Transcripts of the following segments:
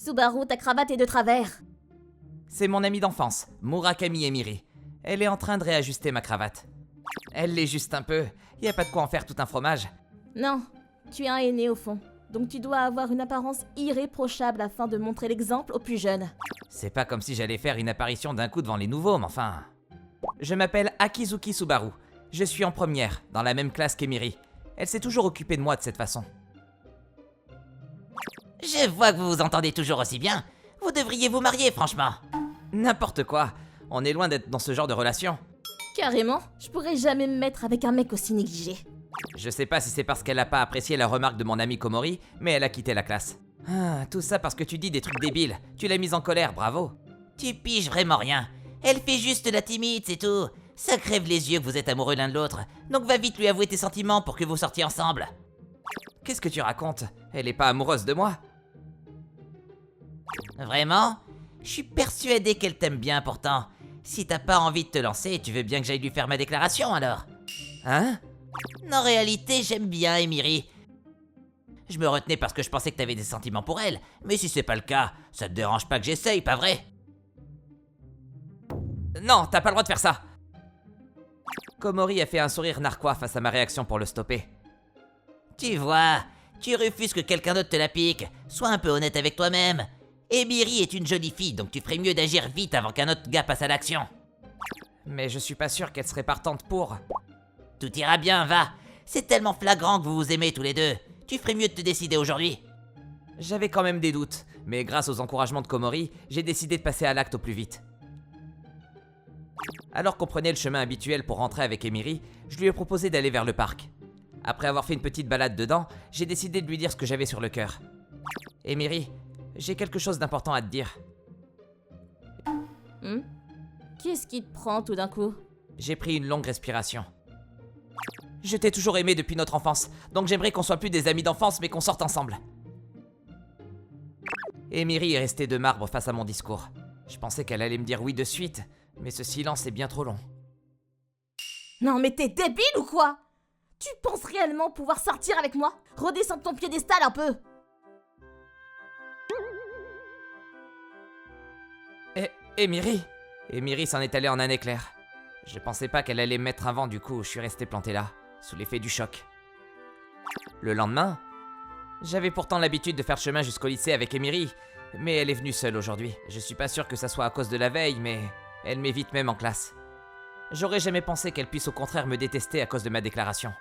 Subaru, ta cravate est de travers. C'est mon amie d'enfance, Murakami Emiri. Elle est en train de réajuster ma cravate. Elle l'est juste un peu, y a pas de quoi en faire tout un fromage. Non, tu es un aîné au fond. Donc tu dois avoir une apparence irréprochable afin de montrer l'exemple aux plus jeunes. C'est pas comme si j'allais faire une apparition d'un coup devant les nouveaux, mais enfin... Je m'appelle Akizuki Subaru. Je suis en première, dans la même classe qu'Emiri. Elle s'est toujours occupée de moi de cette façon. Je vois que vous vous entendez toujours aussi bien. Vous devriez vous marier, franchement. N'importe quoi. On est loin d'être dans ce genre de relation. Carrément, je pourrais jamais me mettre avec un mec aussi négligé. Je sais pas si c'est parce qu'elle a pas apprécié la remarque de mon ami Komori, mais elle a quitté la classe. Ah, tout ça parce que tu dis des trucs débiles. Tu l'as mise en colère, bravo. Tu piges vraiment rien. Elle fait juste la timide, c'est tout. Ça crève les yeux que vous êtes amoureux l'un de l'autre. Donc va vite lui avouer tes sentiments pour que vous sortiez ensemble. Qu'est-ce que tu racontes? Elle est pas amoureuse de moi. Vraiment? Je suis persuadé qu'elle t'aime bien pourtant. Si t'as pas envie de te lancer, tu veux bien que j'aille lui faire ma déclaration alors? Hein? En réalité, j'aime bien Emiri. Je me retenais parce que je pensais que t'avais des sentiments pour elle. Mais si c'est pas le cas, ça te dérange pas que j'essaye, pas vrai? Non, t'as pas le droit de faire ça. Komori a fait un sourire narquois face à ma réaction pour le stopper. Tu vois, tu refuses que quelqu'un d'autre te la pique. Sois un peu honnête avec toi-même. Emiri est une jolie fille, donc tu ferais mieux d'agir vite avant qu'un autre gars passe à l'action. Mais je suis pas sûr qu'elle serait partante pour... Tout ira bien, va. C'est tellement flagrant que vous vous aimez tous les deux. Tu ferais mieux de te décider aujourd'hui. J'avais quand même des doutes, mais grâce aux encouragements de Komori, j'ai décidé de passer à l'acte au plus vite. Alors qu'on prenait le chemin habituel pour rentrer avec Emiri, je lui ai proposé d'aller vers le parc. Après avoir fait une petite balade dedans, j'ai décidé de lui dire ce que j'avais sur le cœur. Emiri, j'ai quelque chose d'important à te dire. Qu'est-ce qui te prend tout d'un coup? J'ai pris une longue respiration. Je t'ai toujours aimé depuis notre enfance, donc j'aimerais qu'on soit plus des amis d'enfance mais qu'on sorte ensemble. Emiri est restée de marbre face à mon discours. Je pensais qu'elle allait me dire oui de suite, mais ce silence est bien trop long. Non mais t'es débile ou quoi? Tu penses réellement pouvoir sortir avec moi? Redescends de ton piédestal un peu. Emiri s'en est allée en un éclair. Je pensais pas qu'elle allait me mettre un vent, du coup je suis resté planté là, sous l'effet du choc. Le lendemain, j'avais pourtant l'habitude de faire le chemin jusqu'au lycée avec Emiri, mais elle est venue seule aujourd'hui. Je suis pas sûr que ça soit à cause de la veille, mais elle m'évite même en classe. J'aurais jamais pensé qu'elle puisse au contraire me détester à cause de ma déclaration.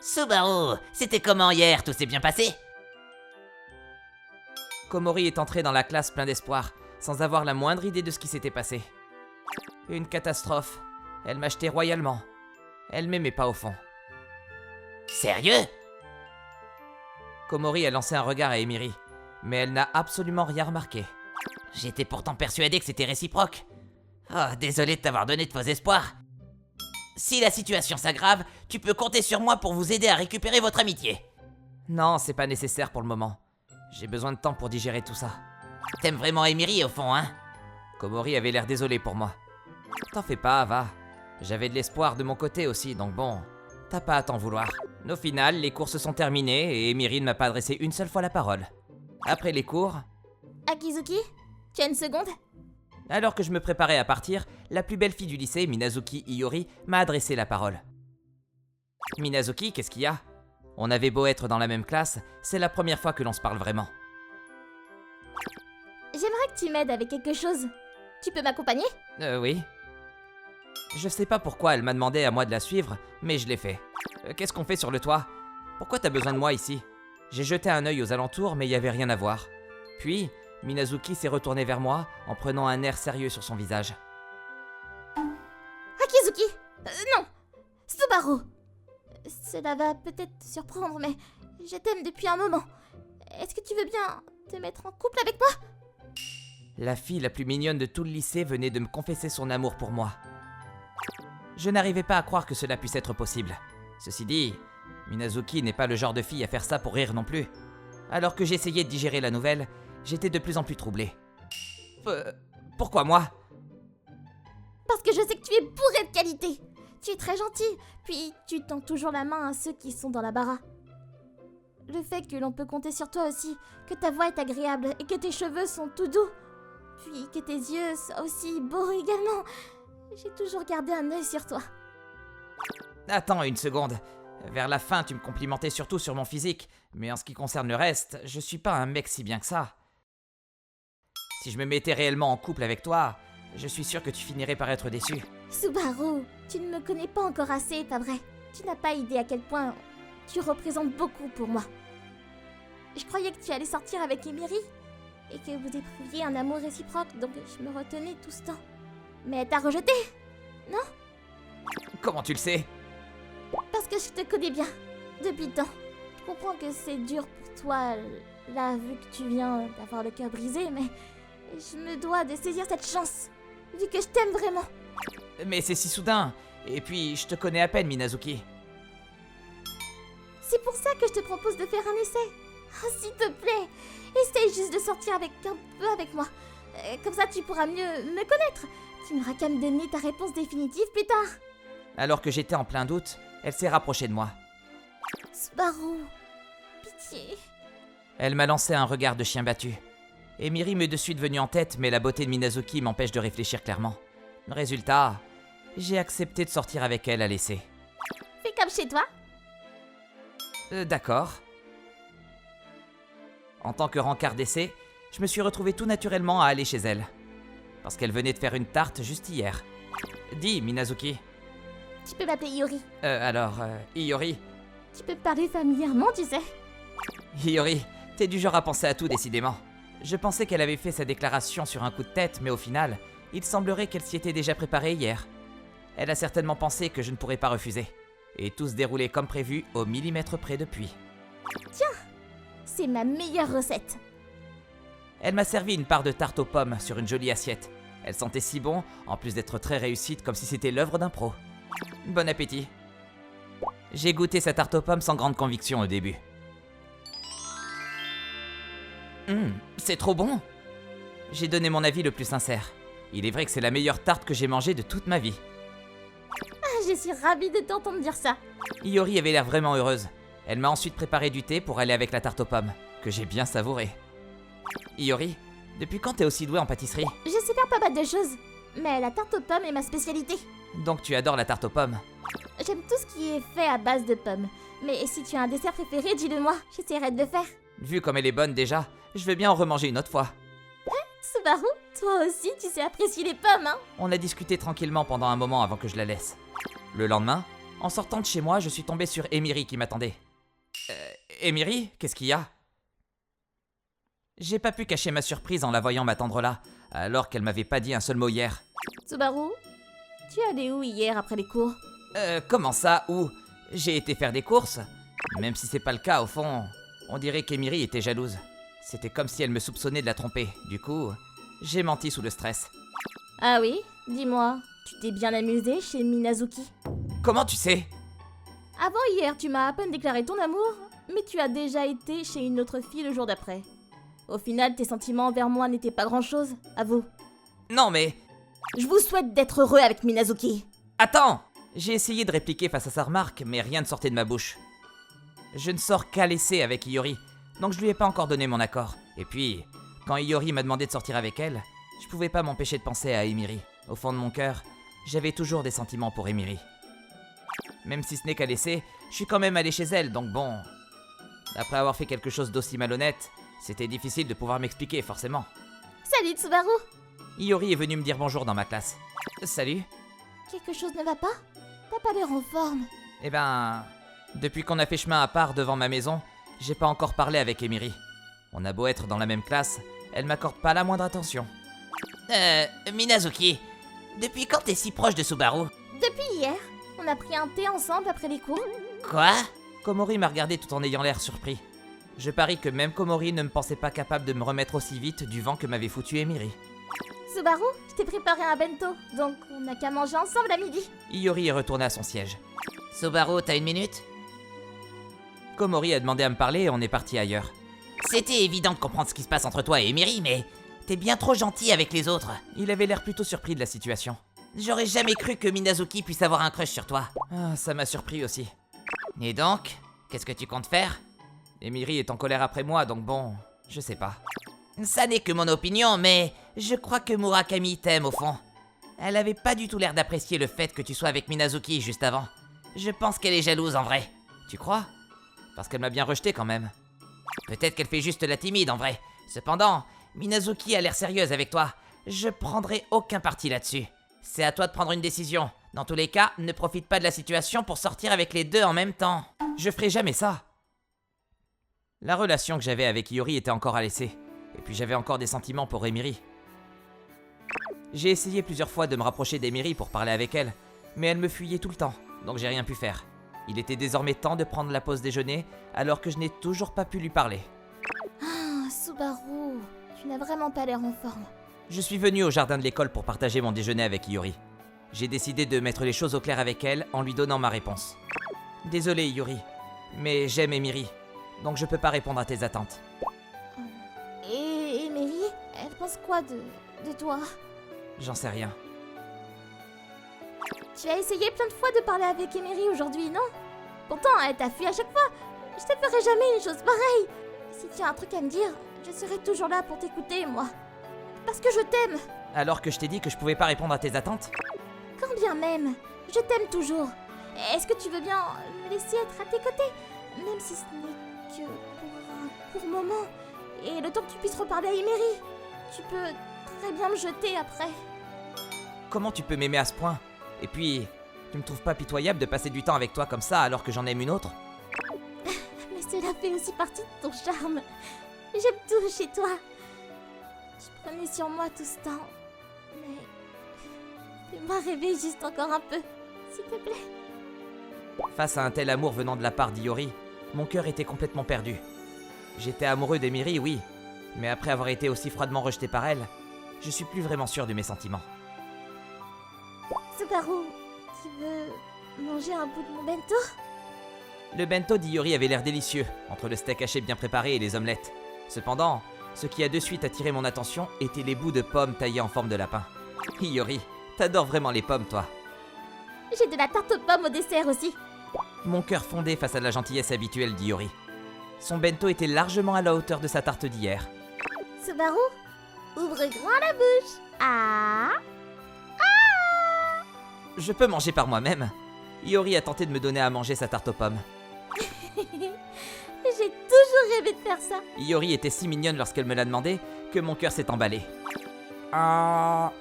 Subaru, c'était comment hier? Tout s'est bien passé? Komori est entrée dans la classe plein d'espoir, sans avoir la moindre idée de ce qui s'était passé. Une catastrophe. Elle m'a jeté royalement. Elle m'aimait pas au fond. Sérieux? Komori a lancé un regard à Emiri, mais elle n'a absolument rien remarqué. J'étais pourtant persuadé que c'était réciproque. Oh, désolé de t'avoir donné de faux espoirs. Si la situation s'aggrave, tu peux compter sur moi pour vous aider à récupérer votre amitié. Non, c'est pas nécessaire pour le moment. J'ai besoin de temps pour digérer tout ça. T'aimes vraiment Emiri au fond, hein? Komori avait l'air désolé pour moi. T'en fais pas, va. J'avais de l'espoir de mon côté aussi, donc bon, t'as pas à t'en vouloir. Au final, les cours se sont terminés et Emiri ne m'a pas adressé une seule fois la parole. Après les cours... Akizuki, tu as une seconde? Alors que je me préparais à partir, la plus belle fille du lycée, Minazuki Iori, m'a adressé la parole. Minazuki, qu'est-ce qu'il y a? On avait beau être dans la même classe, c'est la première fois que l'on se parle vraiment. J'aimerais que tu m'aides avec quelque chose. Tu peux m'accompagner? Oui. Je sais pas pourquoi elle m'a demandé à moi de la suivre, mais je l'ai fait. Qu'est-ce qu'on fait sur le toit? Pourquoi t'as besoin de moi ici? J'ai jeté un œil aux alentours, mais il y avait rien à voir. Puis, Minazuki s'est retournée vers moi, en prenant un air sérieux sur son visage. Akizuki! Non! Subaru! Cela va peut-être te surprendre, mais je t'aime depuis un moment. Est-ce que tu veux bien te mettre en couple avec moi? La fille la plus mignonne de tout le lycée venait de me confesser son amour pour moi. Je n'arrivais pas à croire que cela puisse être possible. Ceci dit, Minazuki n'est pas le genre de fille à faire ça pour rire non plus. Alors que j'essayais de digérer la nouvelle, j'étais de plus en plus troublé. Pourquoi moi? Parce que je sais que tu es bourré de qualité. Tu es très gentil, puis tu tends toujours la main à ceux qui sont dans la bara. Le fait que l'on peut compter sur toi aussi, que ta voix est agréable et que tes cheveux sont tout doux, puis que tes yeux soient aussi beaux également. J'ai toujours gardé un œil sur toi. Attends une seconde. Vers la fin, tu me complimentais surtout sur mon physique, mais en ce qui concerne le reste, je suis pas un mec si bien que ça. Si je me mettais réellement en couple avec toi, je suis sûr que tu finirais par être déçu. Subaru, tu ne me connais pas encore assez, pas vrai? Tu n'as pas idée à quel point tu représentes beaucoup pour moi. Je croyais que tu allais sortir avec Emery et que vous éprouviez un amour réciproque, donc je me retenais tout ce temps. Mais t'as rejeté? Comment tu le sais? Parce que je te connais bien, depuis le temps. Je comprends que c'est dur pour toi, là, vu que tu viens d'avoir le cœur brisé, mais je me dois de saisir cette chance, vu que je t'aime vraiment. Mais c'est si soudain. Et puis, je te connais à peine, Minazuki. C'est pour ça que je te propose de faire un essai. Oh, s'il te plaît, essaye juste de sortir un peu avec moi. Comme ça, tu pourras mieux me connaître. Tu n'auras qu'à me donner ta réponse définitive plus tard. Alors que j'étais en plein doute, elle s'est rapprochée de moi. Subaru, pitié. Elle m'a lancé un regard de chien battu. Emiri m'est de suite venue en tête, mais la beauté de Minazuki m'empêche de réfléchir clairement. Résultat, j'ai accepté de sortir avec elle à l'essai. Fais comme chez toi. D'accord. En tant que rencard d'essai, je me suis retrouvé tout naturellement à aller chez elle. Parce qu'elle venait de faire une tarte juste hier. Dis, Minazuki. Tu peux m'appeler Iori. Iori. Tu peux me parler familièrement, tu sais. Iori, t'es du genre à penser à tout, décidément. Je pensais qu'elle avait fait sa déclaration sur un coup de tête, mais au final, il semblerait qu'elle s'y était déjà préparée hier. Elle a certainement pensé que je ne pourrais pas refuser. Et tout se déroulait comme prévu, au millimètre près depuis. C'est ma meilleure recette. Elle m'a servi une part de tarte aux pommes sur une jolie assiette. Elle sentait si bon, en plus d'être très réussite, comme si c'était l'œuvre d'un pro. Bon appétit. J'ai goûté sa tarte aux pommes sans grande conviction au début. C'est trop bon. J'ai donné mon avis le plus sincère. Il est vrai que c'est la meilleure tarte que j'ai mangée de toute ma vie. Je suis ravie de t'entendre dire ça. Iori avait l'air vraiment heureuse. Elle m'a ensuite préparé du thé pour aller avec la tarte aux pommes, que j'ai bien savouré. Iori, depuis quand t'es aussi douée en pâtisserie? Je sais faire pas mal de choses, mais la tarte aux pommes est ma spécialité. Donc tu adores la tarte aux pommes. J'aime tout ce qui est fait à base de pommes. Mais si tu as un dessert préféré, dis-le-moi, j'essaierai de le faire. Vu comme elle est bonne déjà, je veux bien en remanger une autre fois. Subaru, toi aussi, tu sais apprécier les pommes, hein? On a discuté tranquillement pendant un moment avant que je la laisse. Le lendemain, en sortant de chez moi, je suis tombé sur Emiri qui m'attendait. Emiri, qu'est-ce qu'il y a? J'ai pas pu cacher ma surprise en la voyant m'attendre là, alors qu'elle m'avait pas dit un seul mot hier. Subaru, tu es allé où hier après les cours? Comment ça, où? J'ai été faire des courses? Même si c'est pas le cas, au fond, on dirait qu'Emiri était jalouse. C'était comme si elle me soupçonnait de la tromper. Du coup, j'ai menti sous le stress. Ah oui? Dis-moi, tu t'es bien amusé chez Minazuki? Comment tu sais? Avant hier, tu m'as à peine déclaré ton amour, mais tu as déjà été chez une autre fille le jour d'après. Au final, tes sentiments envers moi n'étaient pas grand-chose, avoue. Non mais... Je vous souhaite d'être heureux avec Minazuki. Attends! J'ai essayé de répliquer face à sa remarque, mais rien ne sortait de ma bouche. Je ne sors qu'à l'essai avec Iori, donc je lui ai pas encore donné mon accord. Et puis, quand Iori m'a demandé de sortir avec elle, je pouvais pas m'empêcher de penser à Emiri. Au fond de mon cœur, j'avais toujours des sentiments pour Emiri. Même si ce n'est qu'à l'essai, je suis quand même allé chez elle, donc bon... Après avoir fait quelque chose d'aussi malhonnête, c'était difficile de pouvoir m'expliquer, forcément. Salut Tsubaru. Iori est venu me dire bonjour dans ma classe. Salut. Quelque chose ne va pas? T'as pas l'air en forme. Eh ben... Depuis qu'on a fait chemin à part devant ma maison, j'ai pas encore parlé avec Emiri. On a beau être dans la même classe, elle m'accorde pas la moindre attention. Minazuki, depuis quand t'es si proche de Subaru? Depuis hier, on a pris un thé ensemble après les cours. Quoi? Komori m'a regardé tout en ayant l'air surpris. Je parie que même Komori ne me pensait pas capable de me remettre aussi vite du vent que m'avait foutu Emiri. Subaru, je t'ai préparé un bento, donc on n'a qu'à manger ensemble à midi. Iori est retourné à son siège. Subaru, t'as une minute? Komori a demandé à me parler et on est parti ailleurs. C'était évident de comprendre ce qui se passe entre toi et Emiri, mais t'es bien trop gentil avec les autres. Il avait l'air plutôt surpris de la situation. J'aurais jamais cru que Minazuki puisse avoir un crush sur toi. Ah, ça m'a surpris aussi. Et donc, qu'est-ce que tu comptes faire? Emiri est en colère après moi, donc bon, je sais pas. Ça n'est que mon opinion, mais je crois que Murakami t'aime au fond. Elle avait pas du tout l'air d'apprécier le fait que tu sois avec Minazuki juste avant. Je pense qu'elle est jalouse en vrai. Tu crois? Parce qu'elle m'a bien rejeté quand même. Peut-être qu'elle fait juste la timide en vrai. Cependant, Minazuki a l'air sérieuse avec toi. Je prendrai aucun parti là-dessus. C'est à toi de prendre une décision. Dans tous les cas, ne profite pas de la situation pour sortir avec les deux en même temps. Je ferai jamais ça. La relation que j'avais avec Iori était encore à laisser. Et puis j'avais encore des sentiments pour Emiri. J'ai essayé plusieurs fois de me rapprocher d'Emiri pour parler avec elle, mais elle me fuyait tout le temps, donc j'ai rien pu faire. Il était désormais temps de prendre la pause déjeuner, alors que je n'ai toujours pas pu lui parler. Ah, Subaru, tu n'as vraiment pas l'air en forme. Je suis venu au jardin de l'école pour partager mon déjeuner avec Iori. J'ai décidé de mettre les choses au clair avec elle en lui donnant ma réponse. Désolé Iori, mais j'aime Emiri, donc je peux pas répondre à tes attentes. Et Mary, elle pense quoi de toi? J'en sais rien. Tu as essayé plein de fois de parler avec Emery aujourd'hui, non? Pourtant, elle t'a fui à chaque fois. Je te ferai jamais une chose pareille. Si tu as un truc à me dire, je serai toujours là pour t'écouter, moi. Parce que je t'aime. Alors que je t'ai dit que je pouvais pas répondre à tes attentes? Quand bien même, je t'aime toujours. Est-ce que tu veux bien me laisser être à tes côtés? Même si ce n'est que pour un court moment. Et le temps que tu puisses reparler à Emery. Tu peux très bien me jeter après. Comment tu peux m'aimer à ce point? Et puis, tu me trouves pas pitoyable de passer du temps avec toi comme ça alors que j'en aime une autre? Mais cela fait aussi partie de ton charme. J'aime tout chez toi. Tu prenais sur moi tout ce temps. Mais... fais-moi rêver juste encore un peu, s'il te plaît. Face à un tel amour venant de la part d'Iori, mon cœur était complètement perdu. J'étais amoureux d'Emiri, oui, mais après avoir été aussi froidement rejeté par elle, je suis plus vraiment sûr de mes sentiments. Subaru, tu veux manger un bout de mon bento? Le bento d'Iori avait l'air délicieux, entre le steak haché bien préparé et les omelettes. Cependant, ce qui a de suite attiré mon attention étaient les bouts de pommes taillés en forme de lapin. Iori, t'adores vraiment les pommes, toi. J'ai de la tarte aux pommes au dessert aussi. Mon cœur fondait face à la gentillesse habituelle d'Iori. Son bento était largement à la hauteur de sa tarte d'hier. Subaru, ouvre grand la bouche. Ah! Je peux manger par moi-même. Iori a tenté de me donner à manger sa tarte aux pommes. J'ai toujours rêvé de faire ça. Iori était si mignonne lorsqu'elle me l'a demandé que mon cœur s'est emballé. Ah.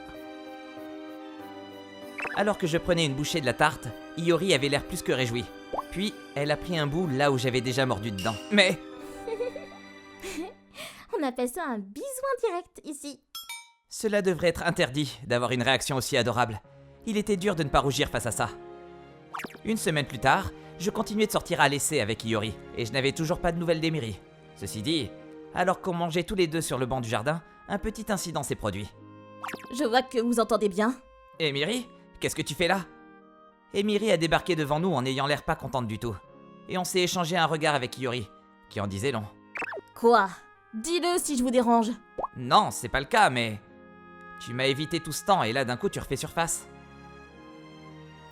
Alors que je prenais une bouchée de la tarte, Iori avait l'air plus que réjouie. Puis, elle a pris un bout là où j'avais déjà mordu dedans. Mais... On appelle ça un bisou indirect ici. Cela devrait être interdit d'avoir une réaction aussi adorable. Il était dur de ne pas rougir face à ça. Une semaine plus tard, je continuais de sortir à l'essai avec Iori, et je n'avais toujours pas de nouvelles d'Emiri. Ceci dit, alors qu'on mangeait tous les deux sur le banc du jardin, un petit incident s'est produit. Je vois que vous entendez bien. Emiri, qu'est-ce que tu fais là? Emiri a débarqué devant nous en ayant l'air pas contente du tout. Et on s'est échangé un regard avec Iori, qui en disait long. Quoi? Dis-le si je vous dérange. Non, c'est pas le cas, mais... Tu m'as évité tout ce temps et là d'un coup tu refais surface.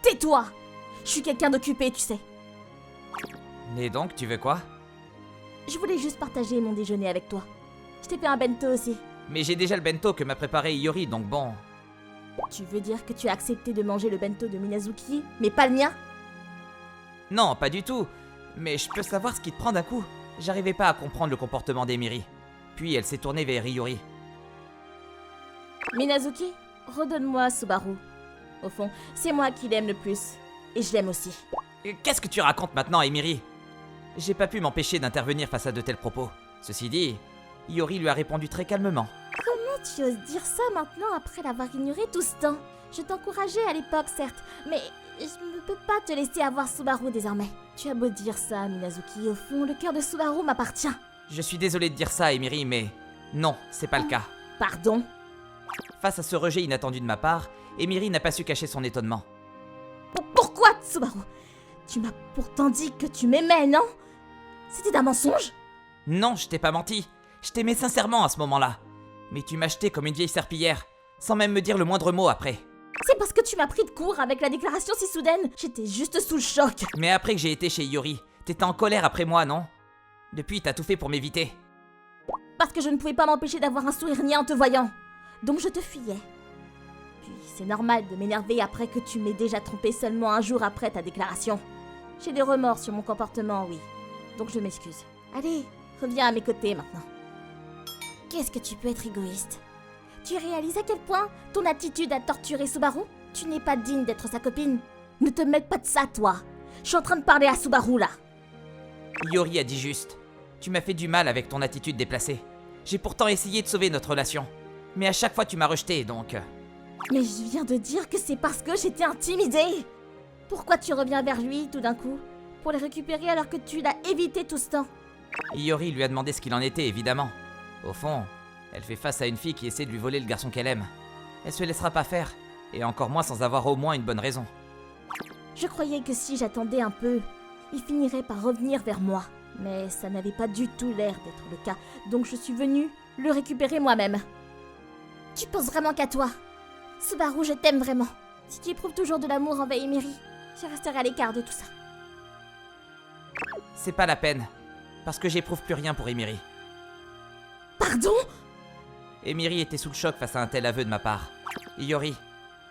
Tais-toi! Je suis quelqu'un d'occupé, tu sais. Et donc, tu veux quoi? Je voulais juste partager mon déjeuner avec toi. Je t'ai fait un bento aussi. Mais j'ai déjà le bento que m'a préparé Iori, donc bon... Tu veux dire que tu as accepté de manger le bento de Minazuki, mais pas le mien? Non, pas du tout. Mais je peux savoir ce qui te prend d'un coup. J'arrivais pas à comprendre le comportement d'Emiri. Puis elle s'est tournée vers Iori. Minazuki, redonne-moi Subaru. Au fond, c'est moi qui l'aime le plus. Et je l'aime aussi. Qu'est-ce que tu racontes maintenant, Emiri? J'ai pas pu m'empêcher d'intervenir face à de tels propos. Ceci dit, Iori lui a répondu très calmement. Comment tu oses dire ça maintenant après l'avoir ignoré tout ce temps? Je t'encourageais à l'époque, certes, mais je ne peux pas te laisser avoir Subaru désormais. Tu as beau dire ça, Minazuki, au fond, le cœur de Subaru m'appartient. Je suis désolé de dire ça, Emiri, mais... Non, c'est pas le cas. Pardon? Face à ce rejet inattendu de ma part, Emiri n'a pas su cacher son étonnement. Pourquoi, Subaru? Tu m'as pourtant dit que tu m'aimais, non? C'était un mensonge? Non, je t'ai pas menti. Je t'aimais sincèrement à ce moment-là. Mais tu m'as jeté comme une vieille serpillière, sans même me dire le moindre mot après. C'est parce que tu m'as pris de court avec la déclaration si soudaine. J'étais juste sous le choc. Mais après que j'ai été chez Iori, t'étais en colère après moi, non? Depuis, t'as tout fait pour m'éviter. Parce que je ne pouvais pas m'empêcher d'avoir un sourire niais en te voyant. Donc je te fuyais. Puis c'est normal de m'énerver après que tu m'aies déjà trompé seulement un jour après ta déclaration. J'ai des remords sur mon comportement, oui. Donc je m'excuse. Allez, reviens à mes côtés maintenant. Qu'est-ce que tu peux être égoïste? Tu réalises à quel point ton attitude a torturé Subaru? Tu n'es pas digne d'être sa copine. Ne te mêle pas de ça, toi. Je suis en train de parler à Subaru, là. Iori a dit juste. Tu m'as fait du mal avec ton attitude déplacée. J'ai pourtant essayé de sauver notre relation. Mais à chaque fois tu m'as rejeté, donc... Mais je viens de dire que c'est parce que j'étais intimidée. Pourquoi tu reviens vers lui tout d'un coup? Pour les récupérer alors que tu l'as évité tout ce temps? Iori lui a demandé ce qu'il en était, évidemment. Au fond, elle fait face à une fille qui essaie de lui voler le garçon qu'elle aime. Elle se laissera pas faire, et encore moins sans avoir au moins une bonne raison. Je croyais que si j'attendais un peu, il finirait par revenir vers moi. Mais ça n'avait pas du tout l'air d'être le cas, donc je suis venue le récupérer moi-même. Tu penses vraiment qu'à toi? Subaru, je t'aime vraiment. Si tu éprouves toujours de l'amour envers Emiri, je resterai à l'écart de tout ça. C'est pas la peine, parce que j'éprouve plus rien pour Emiri. Pardon? Emiri était sous le choc face à un tel aveu de ma part. Iori,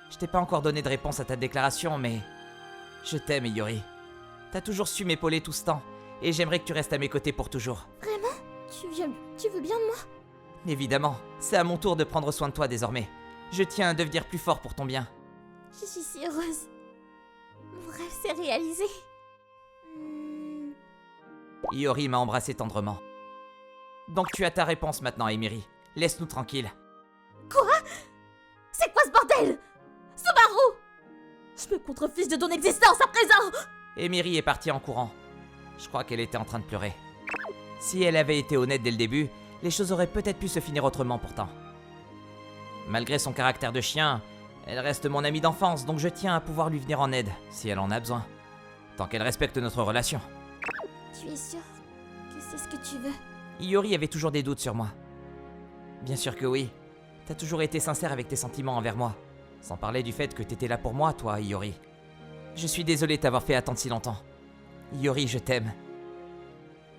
je t'ai pas encore donné de réponse à ta déclaration, mais... Je t'aime, Iori. T'as toujours su m'épauler tout ce temps, et j'aimerais que tu restes à mes côtés pour toujours. Vraiment? Tu veux bien de moi? Évidemment, c'est à mon tour de prendre soin de toi désormais. Je tiens à devenir plus fort pour ton bien. Je suis si heureuse. Mon rêve s'est réalisé. Iori m'a embrassé tendrement. Donc tu as ta réponse maintenant, Emiri. Laisse-nous tranquilles. Quoi? C'est quoi ce bordel? Subaru! Je me contrefisse de ton existence à présent! Emiri est partie en courant. Je crois qu'elle était en train de pleurer. Si elle avait été honnête dès le début, les choses auraient peut-être pu se finir autrement pourtant. Malgré son caractère de chien, elle reste mon amie d'enfance, donc je tiens à pouvoir lui venir en aide, si elle en a besoin. Tant qu'elle respecte notre relation. Tu es sûr que c'est ce que tu veux? Iori avait toujours des doutes sur moi. Bien sûr que oui. T'as toujours été sincère avec tes sentiments envers moi. Sans parler du fait que t'étais là pour moi, toi, Iori. Je suis désolé de t'avoir fait attendre si longtemps. Iori, je t'aime.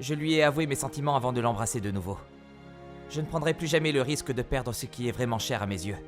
Je lui ai avoué mes sentiments avant de l'embrasser de nouveau. Je ne prendrai plus jamais le risque de perdre ce qui est vraiment cher à mes yeux.